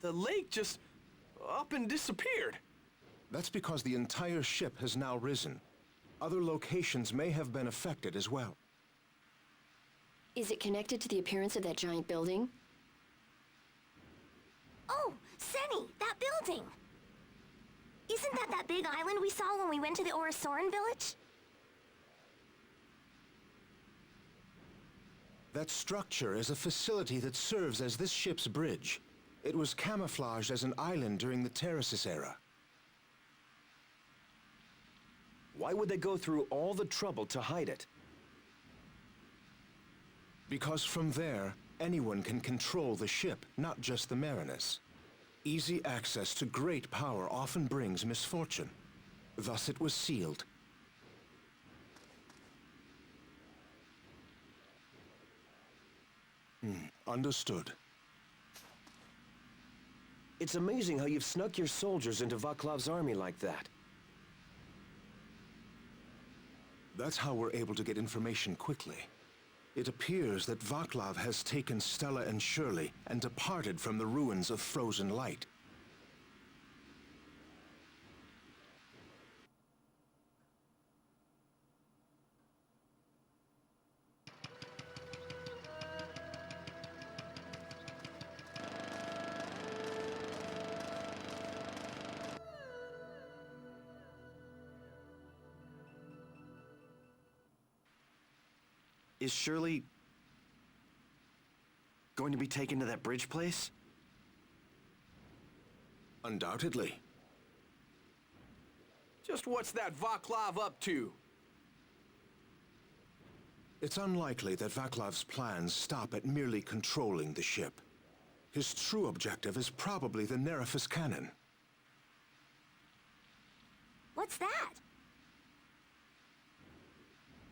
The lake just up and disappeared. That's because the entire ship has now risen. Other locations may have been affected as well. Is it connected to the appearance of that giant building? Oh, Senny, that building! Isn't that big island we saw when we went to the Orasoran village? That structure is a facility that serves as this ship's bridge. It was camouflaged as an island during the Terraces era. Why would they go through all the trouble to hide it? Because from there, anyone can control the ship, not just the Marinus. Easy access to great power often brings misfortune. Thus it was sealed. Understood. It's amazing how you've snuck your soldiers into Vaclav's army like that. That's how we're able to get information quickly. It appears that Vaclav has taken Stella and Shirley and departed from the ruins of Frozen Light. Is Shirley going to be taken to that bridge place? Undoubtedly. Just what's that Vaclav up to? It's unlikely that Vaclav's plans stop at merely controlling the ship. His true objective is probably the Nerifus cannon. What's that?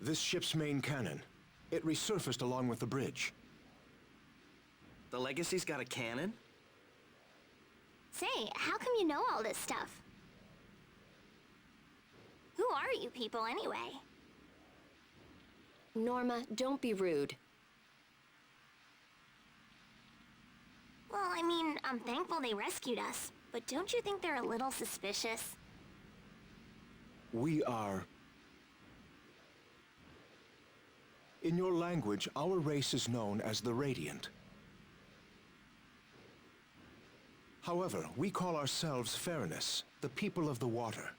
This ship's main cannon. It resurfaced along with the bridge. The Legacy's got a cannon? Say, how come you know all this stuff? Who are you people, anyway? Norma, don't be rude. Well, I mean, I'm thankful they rescued us, but don't you think they're a little suspicious? We are... In your language, our race is known as the Radiant. However, we call ourselves Fairness, the people of the water.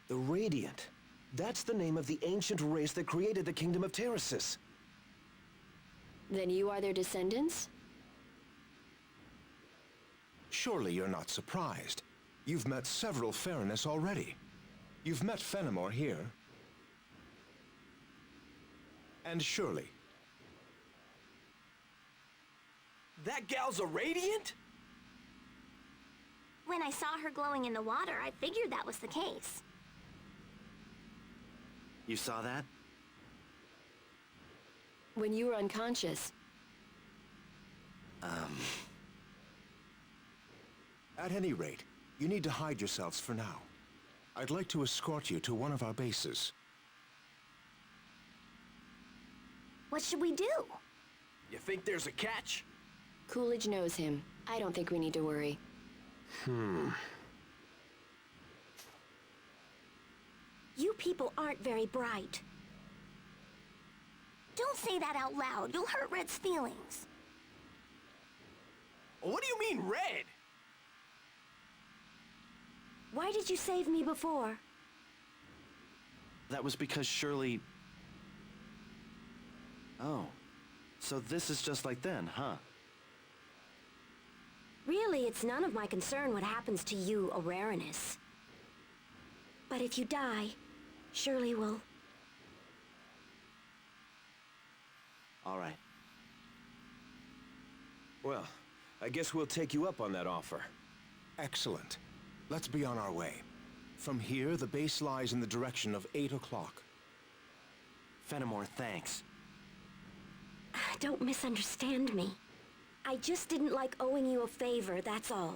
The Radiant. That's the name of the ancient race that created the Kingdom of Terraces. Then you are their descendants? Surely you're not surprised. You've met several Fairness already. You've met Fenimore here. And Shirley. That gal's a Radiant? When I saw her glowing in the water, I figured that was the case. You saw that? When you were unconscious. At any rate, you need to hide yourselves for now. I'd like to escort you to one of our bases. What should we do? You think there's a catch? Coolidge knows him. I don't think we need to worry. You people aren't very bright. Don't say that out loud. You'll hurt Red's feelings. What do you mean, Red? Why did you save me before? That was because Shirley... Oh. So this is just like then, huh? Really, it's none of my concern what happens to you, Ararinus. But if you die, Shirley will... All right. Well, I guess we'll take you up on that offer. Excellent. Let's be on our way. From here, the base lies in the direction of 8 o'clock. Fenimore, thanks. Don't misunderstand me. I just didn't like owing you a favor, that's all.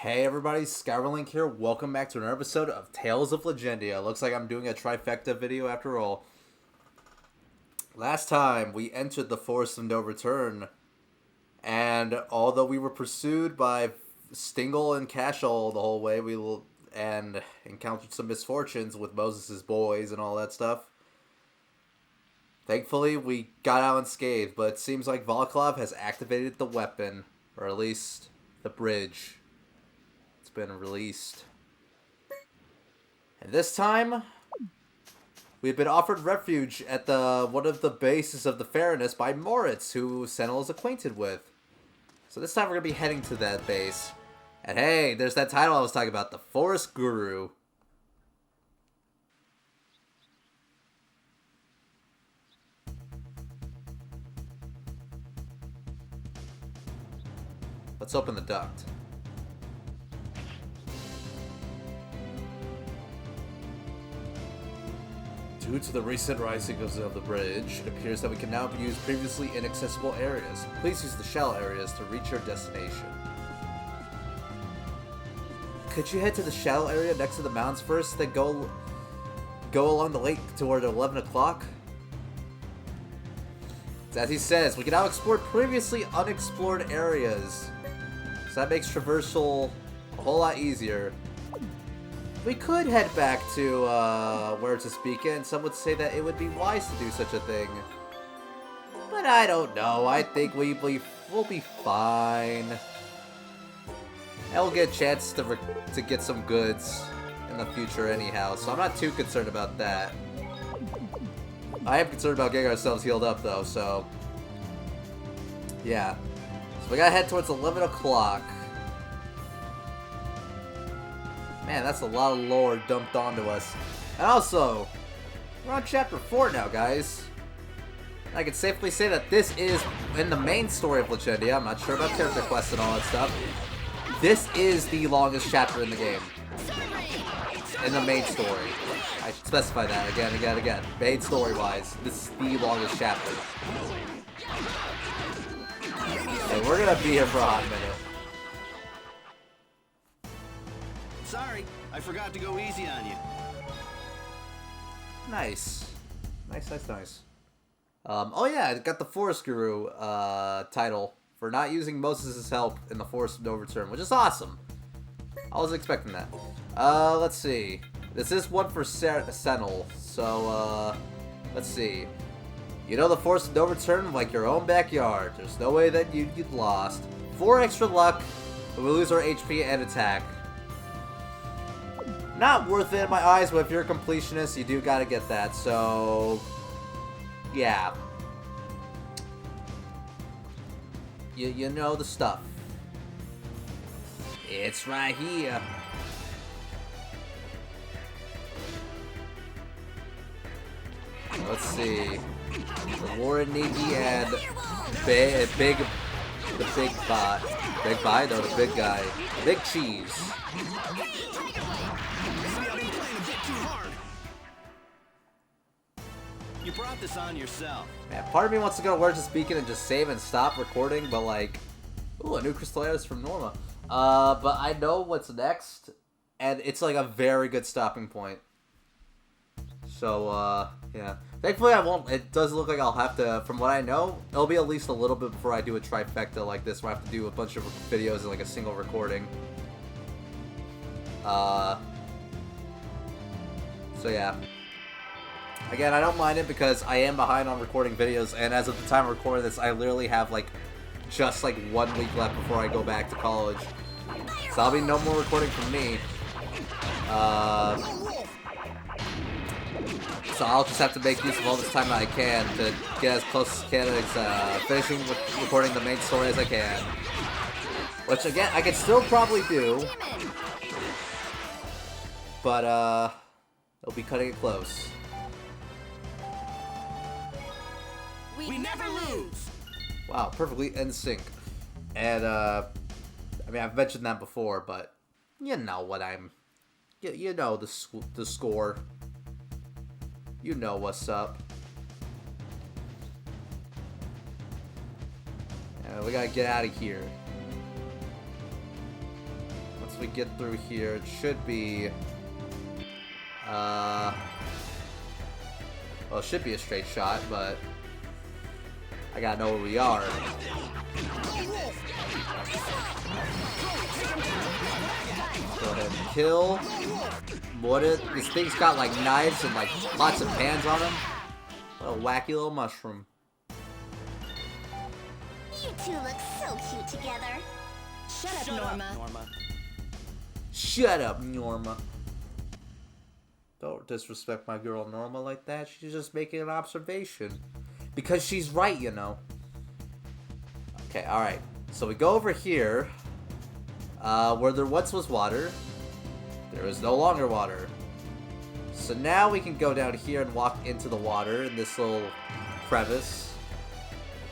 Hey everybody, Skyverlink here. Welcome back to another episode of Tales of Legendia. Looks like I'm doing a trifecta video after all. Last time, we entered the Forest of No Return, and although we were pursued by Stingle and Cashel the whole way, and encountered some misfortunes with Moses' boys and all that stuff. Thankfully, we got out unscathed, but it seems like Volklov has activated the weapon, or at least the bridge. Been released. And this time, we've been offered refuge at one of the bases of the Fairness by Moritz, who Sentinel is acquainted with. So this time we're going to be heading to that base. And hey, there's that title I was talking about, the Forest Guru. Let's open the duct. Due to the recent rising of the bridge, it appears that we can now use previously inaccessible areas. Please use the shallow areas to reach your destination. Could you head to the shallow area next to the mountains first, then go along the lake toward 11 o'clock? As he says, we can now explore previously unexplored areas. So that makes traversal a whole lot easier. We could head back to where to speak, and some would say that it would be wise to do such a thing. But I don't know. I think we'll be fine. And we'll get a chance to get some goods in the future anyhow, so I'm not too concerned about that. I am concerned about getting ourselves healed up though, so yeah. So we gotta head towards 11 o'clock. Man, that's a lot of lore dumped onto us. And also, we're on chapter 4 now, guys. I can safely say that this is, in the main story of Legendia, I'm not sure about character quests and all that stuff, this is the longest chapter in the game. In the main story. I should specify that again. Main story-wise, this is the longest chapter. And we're gonna be here for a hot minute. Sorry, I forgot to go easy on you. Nice. Nice. Oh yeah, I got the Forest Guru title for not using Moses' help in the Forest of No Return, which is awesome. I wasn't expecting that. Let's see. This is one for Sentinel, so let's see. You know the Forest of No Return like your own backyard. There's no way that you'd get lost. 4 extra luck, but we lose our HP and attack. Not worth it in my eyes, but if you're a completionist, you do gotta get that, so yeah. You know the stuff. It's right here. Let's see. The Warren Navy and the big bot. Big bot? No, the big guy. Big cheese. You brought this on yourself. Man, part of me wants to go to where to speak it and just save and stop recording, but like, ooh, a new Crystallitis from Norma. But I know what's next, and it's like a very good stopping point. So, yeah. Thankfully, I won't. It does look like I'll have to, from what I know, it'll be at least a little bit before I do a trifecta like this, where I have to do a bunch of videos in like a single recording. So yeah. Again, I don't mind it because I am behind on recording videos, and as of the time of recording this, I literally have like just like 1 week left before I go back to college. So that'll be no more recording from me. So I'll just have to make use of all this time that I can to get as close as I can as finishing recording the main story as I can. Which again, I can still probably do. But it'll be cutting it close. We never lose! Wow, perfectly in sync. And, I mean, I've mentioned that before, but you know what you know the score. You know what's up. And we gotta get out of here. Let's once we get through here, it should be... well, it should be a straight shot, but... I gotta know where we are. Go ahead and kill. This thing's got like knives and like lots of hands on him. What a wacky little mushroom. You two look so cute together. Shut up, Norma. Shut up, Norma. Don't disrespect my girl Norma like that. She's just making an observation. Because she's right, you know. Okay, alright. So we go over here. Where there once was water. There is no longer water. So now we can go down here and walk into the water in this little crevice.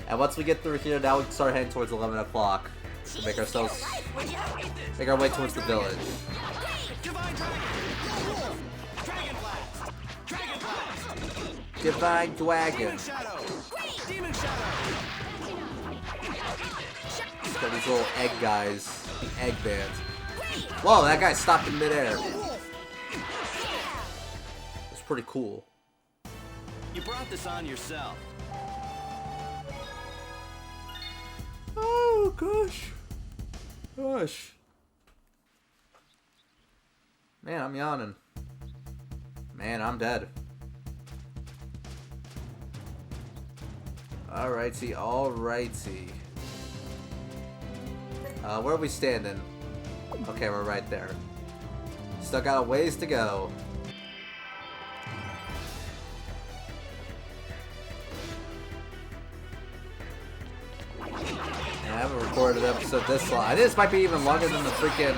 And once we get through here, now we can start heading towards 11 o'clock. Make our way towards the village. Divine Dragon. Got these little egg guys. The egg bands. Whoa, that guy stopped in midair. It's pretty cool. You brought this on yourself. Oh, gosh. Gosh. Man, I'm yawning. Man, I'm dead. Alrighty, alrighty. Where are we standing? Okay, we're right there. Still got a ways to go. I haven't recorded an episode this long. I think this might be even longer than the freaking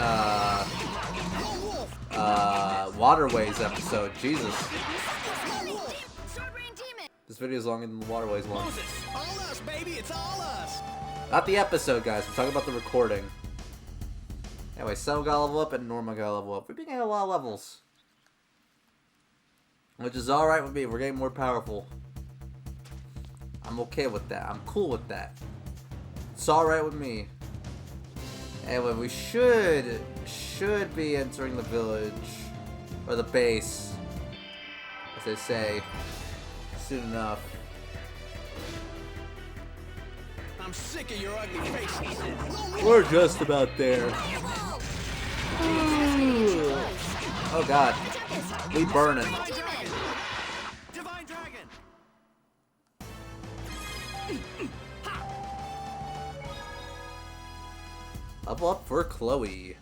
Waterways episode. Jesus. This video is longer than the Waterways one. All us, baby, it's all us. Not the episode, guys. I'm talking about the recording. Anyway, Sam got level up and Norma got level up. We've been getting a lot of levels. Which is alright with me. We're getting more powerful. I'm okay with that. I'm cool with that. It's alright with me. Anyway, we should be entering the village. Or the base. As they say. Soon enough. I'm sick of your ugly faces. We're just about there. Oh god. We burning. Divine Dragon. Level up for Chloe.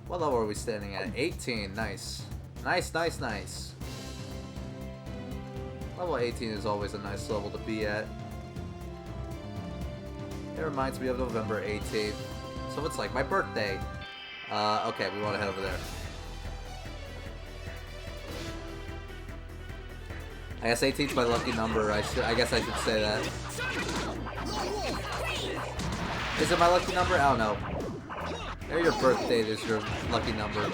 What level are we standing at? 18. Nice. Nice, nice, nice. Level 18 is always a nice level to be at. It reminds me of November 18th. So it's like my birthday. Okay, we want to head over there. I guess 18's my lucky number. I guess I should say that. Is it my lucky number? I don't know. Maybe your birthday is your lucky number.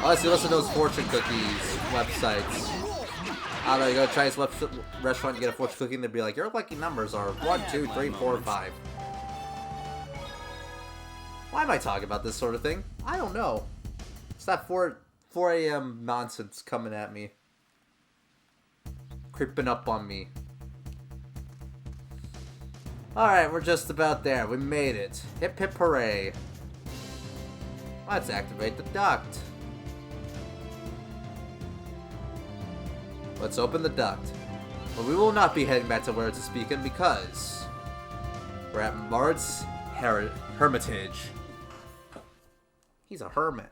Honestly, listen to those fortune cookies websites. I don't know, you go try this restaurant and get a fortune cookie and they'll be like, your lucky numbers are 1, 2, 3, 4, 5. Why am I talking about this sort of thing? I don't know. It's that 4 a.m. nonsense coming at me. Creeping up on me. Alright, we're just about there. We made it. Hip hip hooray. Let's activate the duct. Let's open the duct. But we will not be heading back to where it's speaking because we're at Mard's Hermitage. He's a hermit.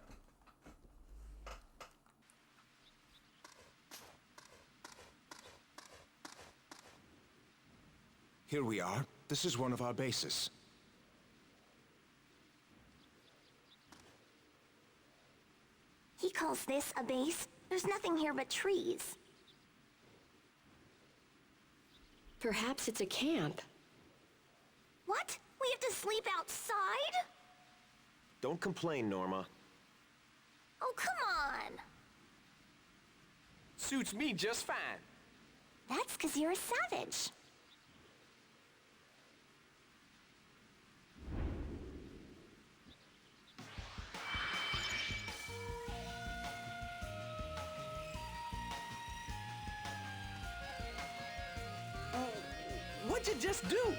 Here we are. This is one of our bases. He calls this a base? There's nothing here but trees. Perhaps it's a camp. What? We have to sleep outside? Don't complain, Norma. Oh, come on. Suits me just fine. That's 'cause you're a savage. What'd you just do?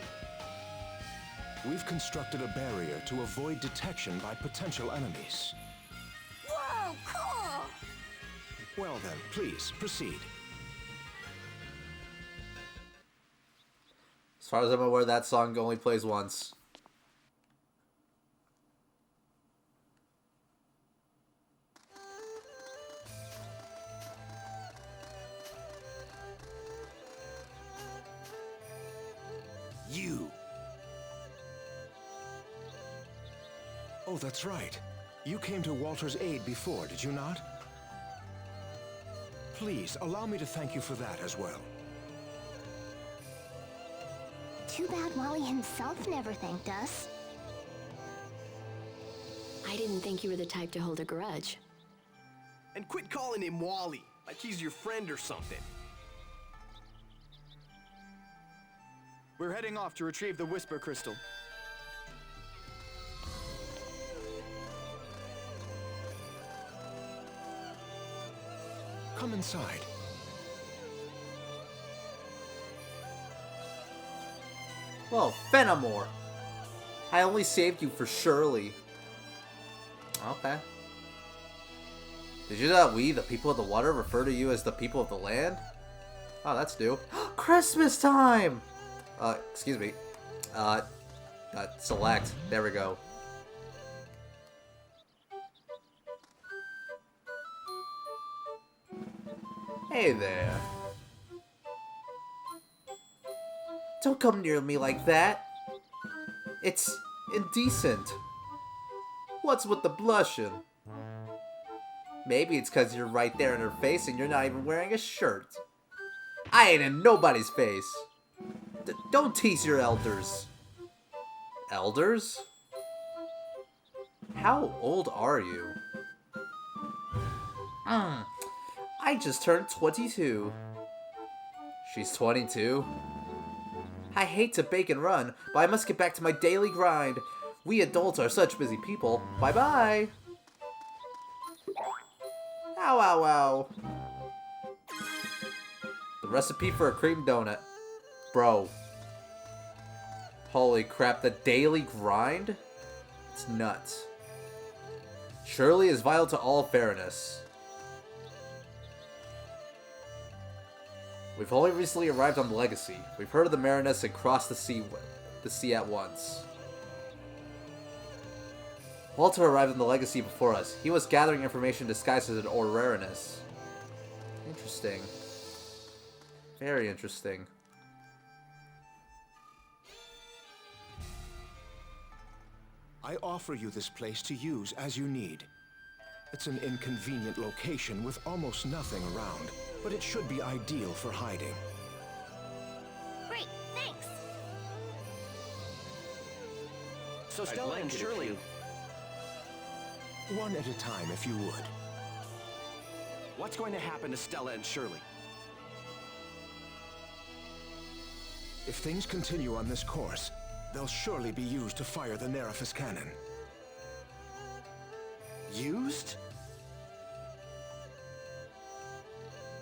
We've constructed a barrier to avoid detection by potential enemies. Whoa, cool! Well then, please, proceed. As far as I'm aware, that song only plays once. You. Oh, that's right. You came to Walter's aid before, did you not? Please, allow me to thank you for that as well. Too bad Wally himself never thanked us. I didn't think you were the type to hold a grudge. And quit calling him Wally, like he's your friend or something. We're heading off to retrieve the Whisper Crystal. Come inside. Well, Fenimore. I only saved you for Shirley. Okay. Did you know that we, the people of the water, refer to you as the people of the land? Oh, that's new. Christmas time! Excuse me. Select. There we go. Hey there. Don't come near me like that. It's indecent. What's with the blushing? Maybe it's because you're right there in her face and you're not even wearing a shirt. I ain't in nobody's face. Don't tease your elders. Elders? How old are you? I just turned 22. She's 22. I hate to bake and run, but I must get back to my daily grind. We adults are such busy people. Bye-bye. Ow, ow, ow. The recipe for a cream donut. Bro. Holy crap, the daily grind? It's nuts. Shirley is vital to all fairness. We've only recently arrived on the Legacy. We've heard of the Marinus and crossed the sea at once. Walter arrived on the Legacy before us. He was gathering information disguised as an Aurarinus. Interesting. Very interesting. I offer you this place to use as you need. It's an inconvenient location with almost nothing around, but it should be ideal for hiding. Great, thanks. So Stella and Shirley... One at a time, if you would. What's going to happen to Stella and Shirley? If things continue on this course, they'll surely be used to fire the Nerifus cannon. Used?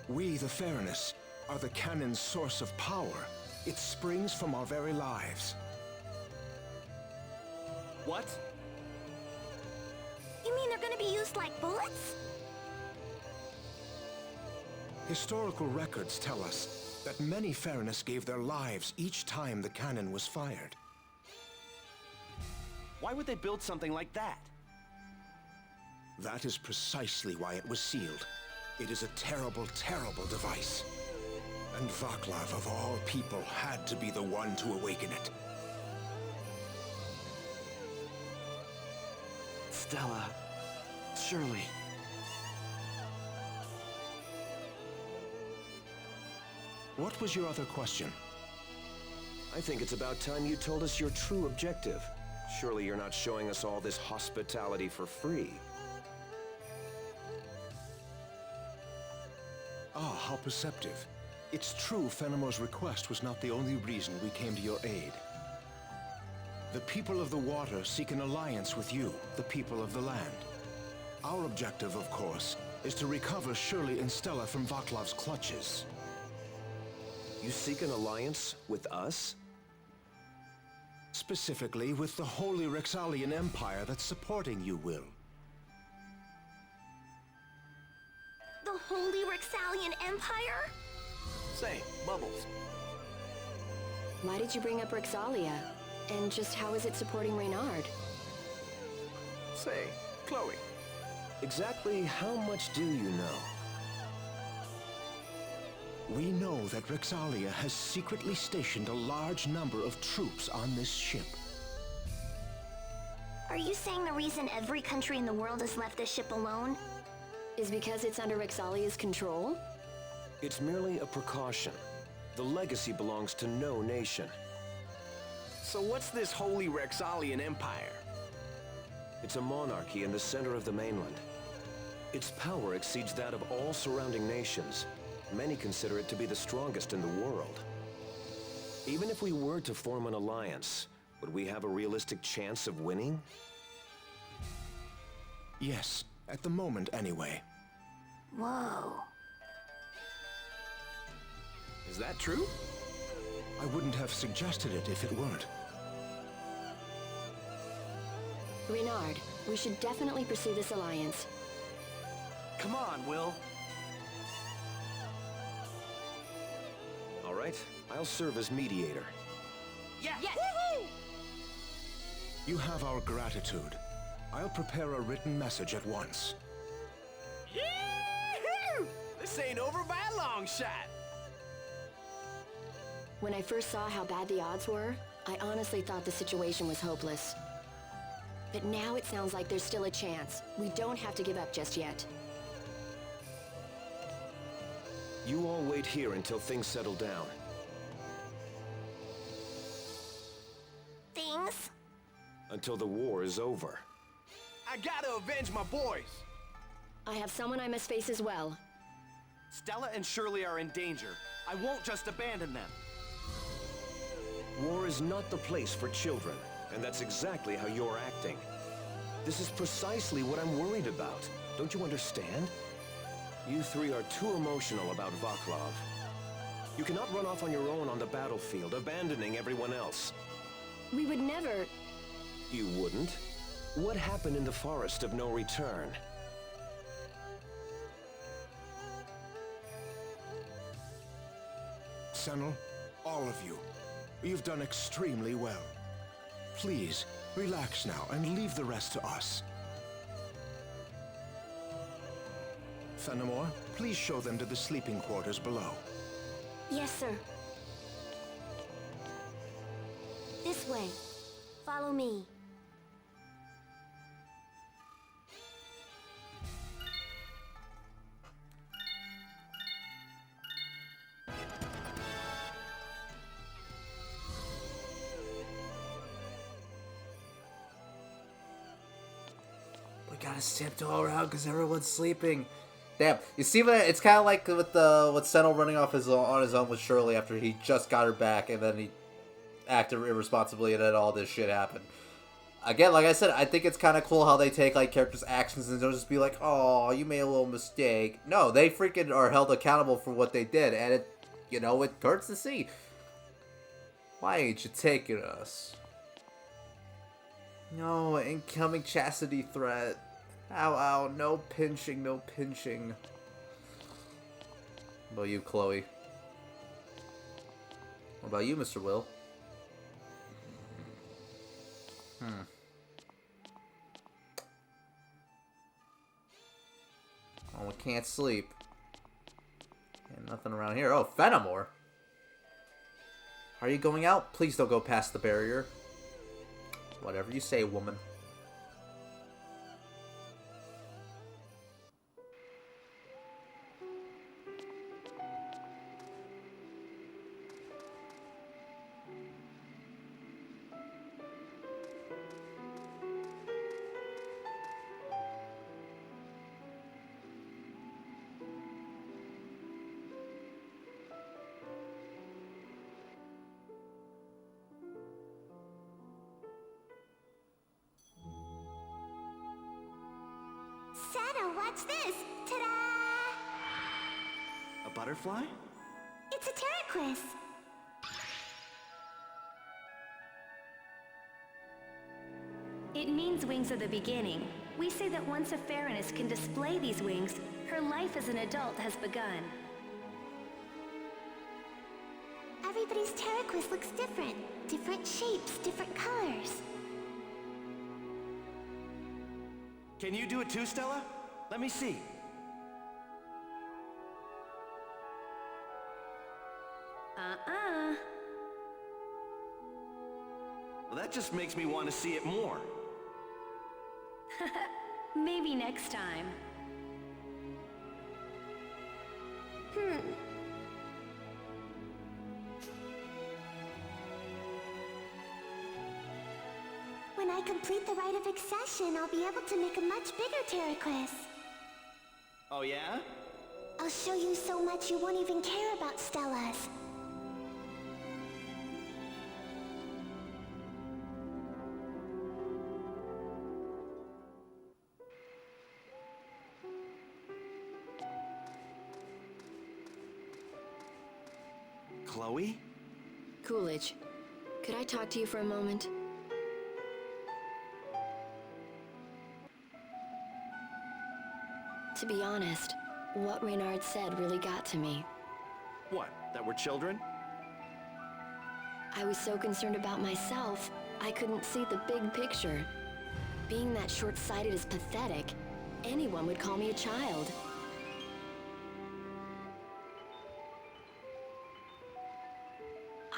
We, the Fairness, are the cannon's source of power. It springs from our very lives. What? You mean they're gonna be used like bullets? Historical records tell us that many Fairness gave their lives each time the cannon was fired. Why would they build something like that? That is precisely why it was sealed. It is a terrible, terrible device. And Vaclav, of all people, had to be the one to awaken it. Stella. Shirley. What was your other question? I think it's about time you told us your true objective. Surely you're not showing us all this hospitality for free. Ah, how perceptive. It's true Fenimor's request was not the only reason we came to your aid. The people of the water seek an alliance with you, the people of the land. Our objective, of course, is to recover Shirley and Stella from Vaclav's clutches. You seek an alliance with us? Specifically with the Holy Rexalian Empire that's supporting you, Will. The Holy Rexalian Empire? Say, Bubbles, Why did you bring up Rexalia? And just how is it supporting Reynard? say, Chloe. Exactly how much do you know? We know that Rexalia has secretly stationed a large number of troops on this ship. Are you saying the reason every country in the world has left this ship alone? Is because it's under Rexalia's control? It's merely a precaution. The legacy belongs to no nation. So what's this Holy Rexalian Empire? It's a monarchy in the center of the mainland. Its power exceeds that of all surrounding nations. Many consider it to be the strongest in the world. Even if we were to form an alliance, would we have a realistic chance of winning? Yes, at the moment anyway. Whoa. Is that true? I wouldn't have suggested it if it weren't. Reynard, we should definitely pursue this alliance. Come on, Will. All right, I'll serve as mediator. Yeah. You have our gratitude. I'll prepare a written message at once. Yee-hoo! This ain't over by a long shot. When I first saw how bad the odds were, I honestly thought the situation was hopeless. But now it sounds like there's still a chance. We don't have to give up just yet. You all wait here until things settle down. Things? Until the war is over. I gotta avenge my boys. I have someone I must face as well. Stella and Shirley are in danger. I won't just abandon them. War is not the place for children, and that's exactly how you're acting. This is precisely what I'm worried about. Don't you understand? You three are too emotional about Vaclav. You cannot run off on your own on the battlefield, abandoning everyone else. We would never... You wouldn't? What happened in the Forest of No Return? Senel, all of you, you've done extremely well. Please, relax now and leave the rest to us. Fenimore, please show them to the sleeping quarters below. Yes, sir. This way. Follow me. We gotta tiptoe all around because everyone's sleeping. Damn, you see what? It's kind of like with Senel running off on his own with Shirley after he just got her back, and then he acted irresponsibly, and then all this shit happened. Again, like I said, I think it's kind of cool how they take like characters' actions and don't just be like, "Oh, you made a little mistake." No, they freaking are held accountable for what they did, and it hurts to see. Why ain't you taking us? No, incoming chastity threat. Ow, ow, no pinching, no pinching. What about you, Chloe? What about you, Mr. Will? Oh, we can't sleep. And nothing around here. Oh, Fenimore! Are you going out? Please don't go past the barrier. Whatever you say, woman. Santa, watch this! Ta-da! A butterfly? It's a Terraquis. It means wings are the beginning. We say that once a Farinus can display these wings, her life as an adult has begun. Everybody's Terraquis looks different. Different shapes, different colors. Can you do it too, Stella? Let me see. Well, that just makes me want to see it more. Maybe next time. When I complete the rite of accession, I'll be able to make a much bigger Terraquis. Oh, yeah? I'll show you so much you won't even care about Stella's. Chloe? Coolidge, could I talk to you for a moment? To be honest, what Reynard said really got to me. What, that we're children? I was so concerned about myself, I couldn't see the big picture. Being that short-sighted is pathetic. Anyone would call me a child.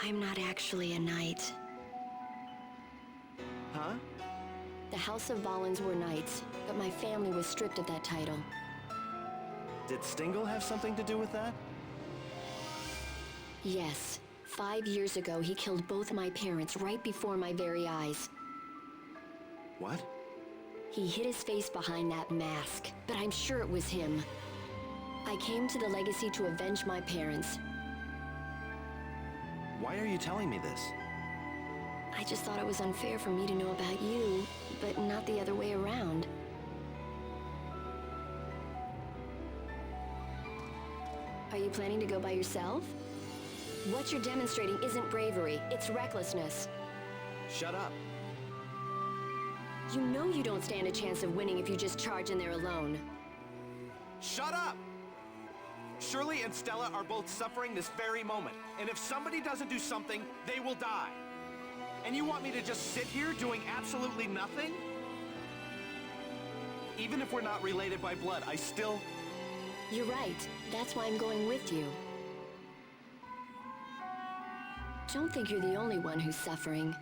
I'm not actually a knight. Huh? The House of Valens were knights, but my family was stripped of that title. Did Stingle have something to do with that? Yes. 5 years ago, he killed both my parents right before my very eyes. What? He hid his face behind that mask, but I'm sure it was him. I came to the Legacy to avenge my parents. Why are you telling me this? I just thought it was unfair for me to know about you, but not the other way around. Are you planning to go by yourself? What you're demonstrating isn't bravery, it's recklessness. Shut up. You know you don't stand a chance of winning if you just charge in there alone. Shut up! Shirley and Stella are both suffering this very moment, and if somebody doesn't do something, they will die. And you want me to just sit here doing absolutely nothing? Even if we're not related by blood, I still... You're right. That's why I'm going with you. Don't think you're the only one who's suffering.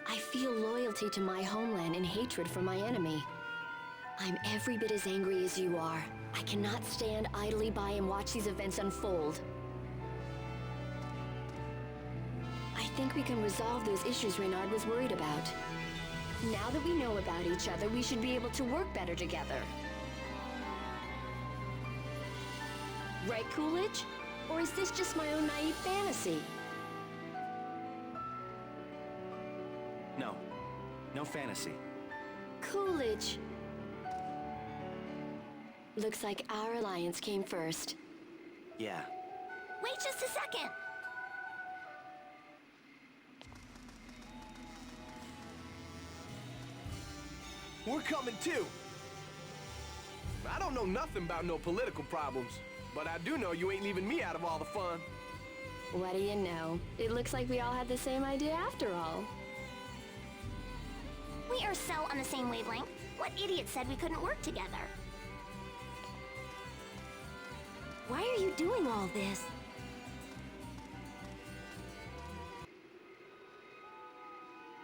I feel loyalty to my homeland and hatred for my enemy. I'm every bit as angry as you are. I cannot stand idly by and watch these events unfold. I think we can resolve those issues Reynard was worried about. Now that we know about each other, we should be able to work better together. Right, Coolidge? Or is this just my own naive fantasy? No. No fantasy. Coolidge. Looks like our alliance came first. Yeah. Wait just a second! We're coming too. I don't know nothing about no political problems, but I do know you ain't leaving me out of all the fun. What do you know? It looks like we all had the same idea after all. We are so on the same wavelength. What idiot said we couldn't work together? Why are you doing all this?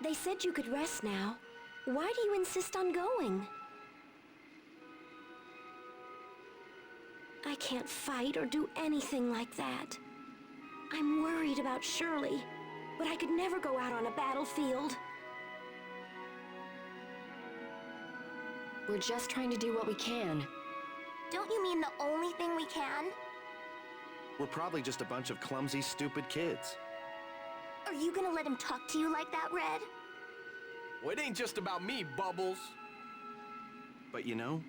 They said you could rest now. Why do you insist on going? I can't fight or do anything like that. I'm worried about Shirley, but I could never go out on a battlefield. We're just trying to do what we can. Don't you mean the only thing we can? We're probably just a bunch of clumsy, stupid kids. Are you gonna let him talk to you like that, Red? Well, it ain't just about me, Bubbles. But you know,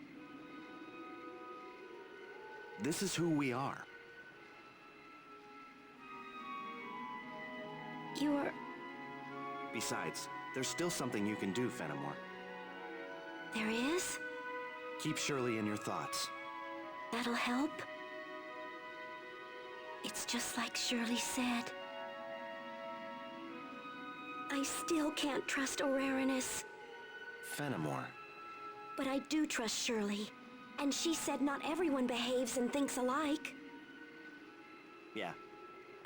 This is who we are. You're... Besides, there's still something you can do, Fenimore. There is? Keep Shirley in your thoughts. That'll help? It's just like Shirley said. I still can't trust Ararinus. Fenimore. But I do trust Shirley. And she said not everyone behaves and thinks alike. Yeah.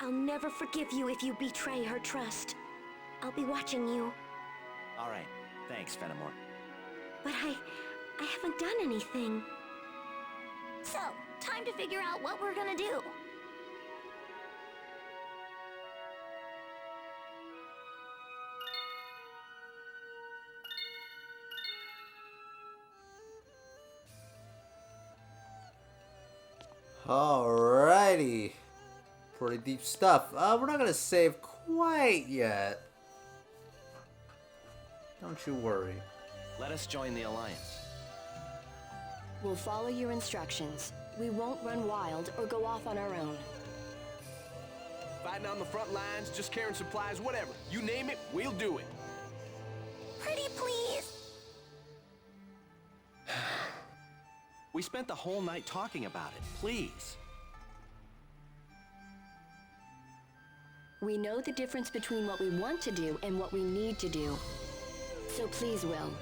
I'll never forgive you if you betray her trust. I'll be watching you. All right. Thanks, Fenimore. But I haven't done anything. So, time to figure out what we're gonna do. Alrighty. Pretty deep stuff. We're not gonna save quite yet. Don't you worry. Let us join the Alliance. We'll follow your instructions. We won't run wild or go off on our own. Fighting on the front lines, just carrying supplies, whatever. You name it, we'll do it. Pretty please. We spent the whole night talking about it. Please. We know the difference between what we want to do and what we need to do. So please, Will.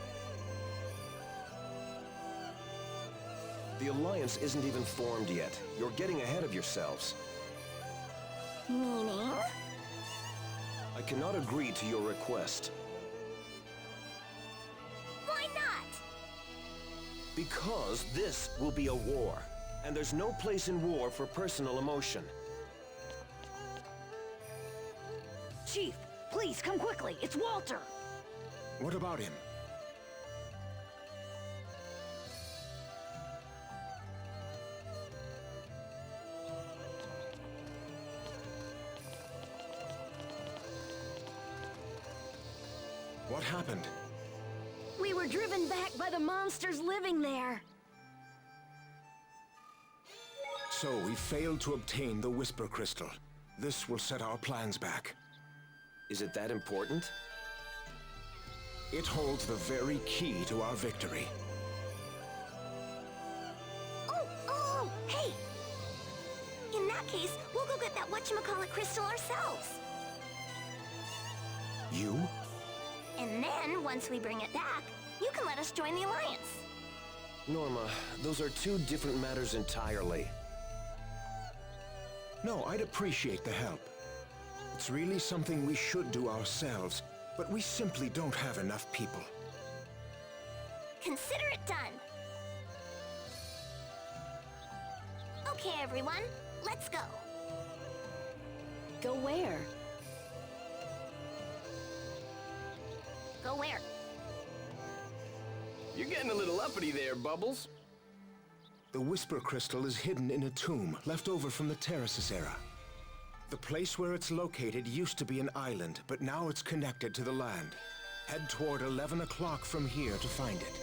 The Alliance isn't even formed yet. You're getting ahead of yourselves. Meaning? I cannot agree to your request. Why not? Because this will be a war. And there's no place in war for personal emotion. Chief, please come quickly. It's Walter. What about him? What happened? We were driven back by the monsters living there. So we failed to obtain the Whisper Crystal. This will set our plans back. Is it that important? It holds the very key to our victory. Oh, hey! In that case, we'll go get that whatchamacallit crystal ourselves. You? And then, once we bring it back, you can let us join the Alliance. Norma, those are two different matters entirely. No, I'd appreciate the help. It's really something we should do ourselves, but we simply don't have enough people. Consider it done. Okay, everyone, let's go. Go where? Go where? You're getting a little uppity there, Bubbles. The Whisper Crystal is hidden in a tomb left over from the Terraces era. The place where it's located used to be an island, but now it's connected to the land. Head toward 11 o'clock from here to find it.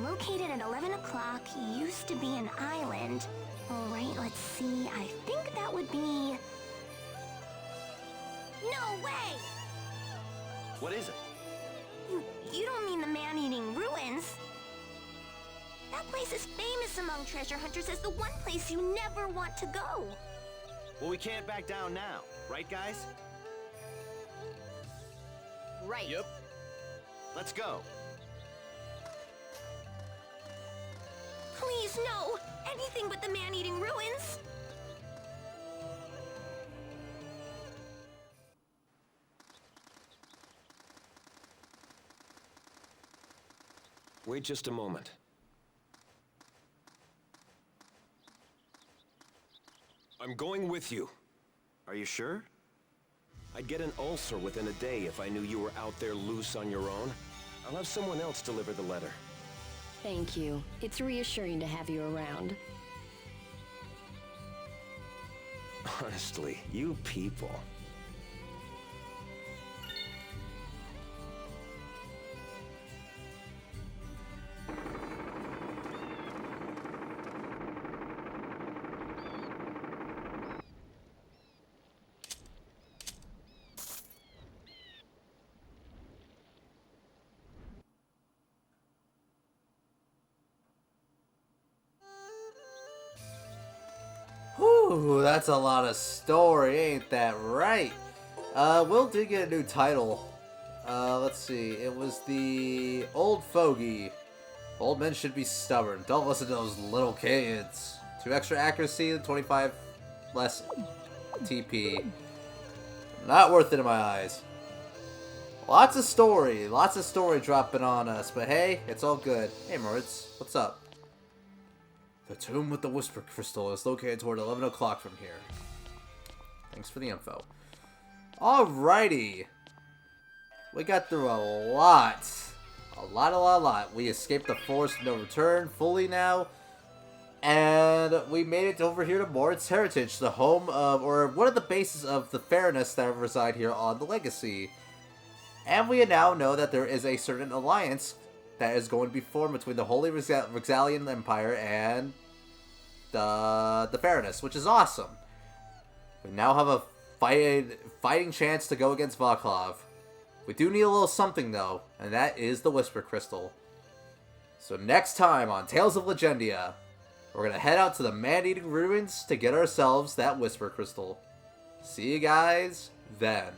Located at 11 o'clock, used to be an island. All right, let's see. I think that would be... No way! What is it? You don't mean the man-eating ruins? That place is famous among treasure hunters as the one place you never want to go. Well, we can't back down now. Right, guys? Right. Yep. Let's go. Please, no! Anything but the man-eating ruins! Wait just a moment. I'm going with you. Are you sure? I'd get an ulcer within a day if I knew you were out there loose on your own. I'll have someone else deliver the letter. Thank you. It's reassuring to have you around. Honestly, you people. Ooh, that's a lot of story, ain't that right? Will did get a new title. Let's see. It was the Old Fogey. Old men should be stubborn. Don't listen to those little kids. 2 extra accuracy, 25 less TP. Not worth it in my eyes. Lots of story dropping on us, but hey, it's all good. Hey, Moritz, what's up? The tomb with the Whisper Crystal is located toward 11 o'clock from here. Thanks for the info. Alrighty. We got through a lot. A lot. We escaped the forest of no return fully now. And we made it over here to Moritz Heritage, the home of, or one of the bases of the fairness that reside here on the Legacy. And we now know that there is a certain alliance that is going to be formed between the Holy Rexalian Empire and the fairness, which is awesome. We now have a fighting chance to go against Vaclav. We do need a little something though, and that is the Whisper Crystal. So next time on Tales of Legendia, we're going to head out to the Man-Eating Ruins to get ourselves that Whisper Crystal. See you guys then.